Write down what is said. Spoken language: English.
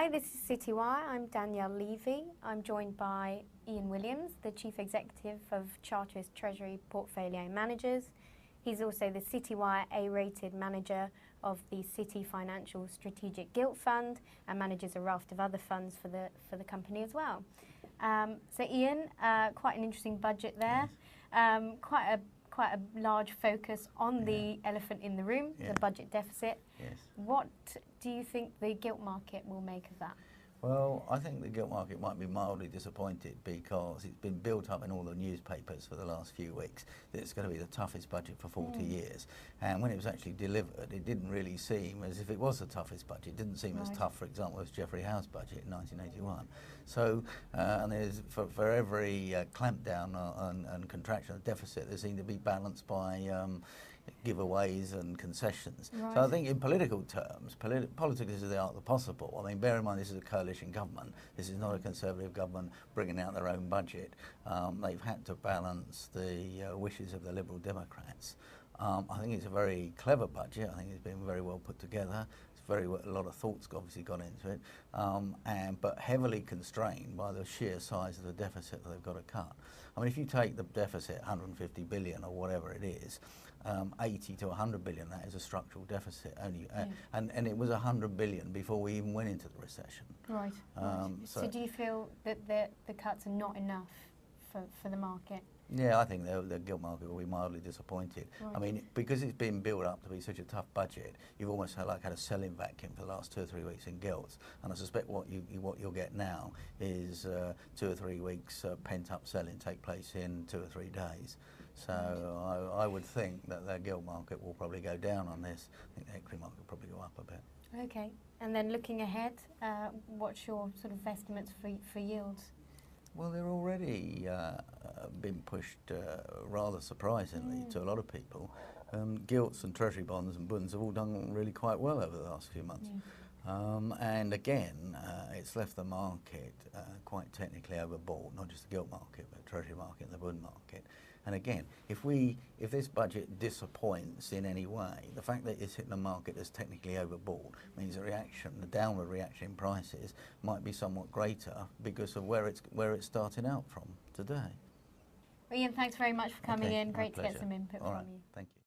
Hi, this is Citywire. I'm Danielle Levy. I'm joined by Ian Williams, the Chief Executive of Charteris Treasury Portfolio Managers. He's also the Citywire A-rated manager of the City Financial Strategic Gilt Fund and manages a raft of other funds for the company as well. So Ian, quite an interesting budget there. Yes. Quite a large focus on the elephant in the room, the budget deficit. Yes. What do you think the gilt market will make of that? Well, I think the gilt market might be mildly disappointed because it's been built up in all the newspapers for the last few weeks that it's going to be the toughest budget for 40 years. And when it was actually delivered, it didn't really seem as if it was the toughest budget. It didn't seem as tough, for example, as Geoffrey Howe's budget in 1981. So, and there's, for every clampdown and contraction of deficit, there seemed to be balanced by giveaways and concessions. Right. So I think in political terms, politics is the art of the possible. I mean, bear in mind this is a coalition government. This is not a Conservative government bringing out their own budget. They've had to balance the wishes of the Liberal Democrats. I think it's a very clever budget. I think it's been very well put together. A lot of thoughts obviously gone into it, but heavily constrained by the sheer size of the deficit that they've got to cut. I mean, if you take the deficit, 150 billion or whatever it is, 80 to 100 billion, that is a structural deficit only, and it was 100 billion before we even went into the recession. Right. So do you feel that the cuts are not enough for the market? Yeah, I think the gilt market will be mildly disappointed. Right. I mean, because it's been built up to be such a tough budget, you've almost had a selling vacuum for the last 2 or 3 weeks in gilts. And I suspect what you'll get now is 2 or 3 weeks pent-up selling take place in 2 or 3 days. So I would think that the gilt market will probably go down on this. I think the equity market will probably go up a bit. Okay. And then looking ahead, what's your sort of estimates for yields? Well, they're already been pushed rather surprisingly to a lot of people. Gilts and Treasury bonds and bunds have all done really quite well over the last few months. And again, it's left the market quite technically overbought, not just the gilt market, but the Treasury market and the bund market. And again, if this budget disappoints in any way, the fact that it's hitting the market as technically overbought means the downward reaction in prices might be somewhat greater because of where it's starting out from today. Well, Ian, thanks very much for coming in. My Great to pleasure. get some input All right. from you. Thank you.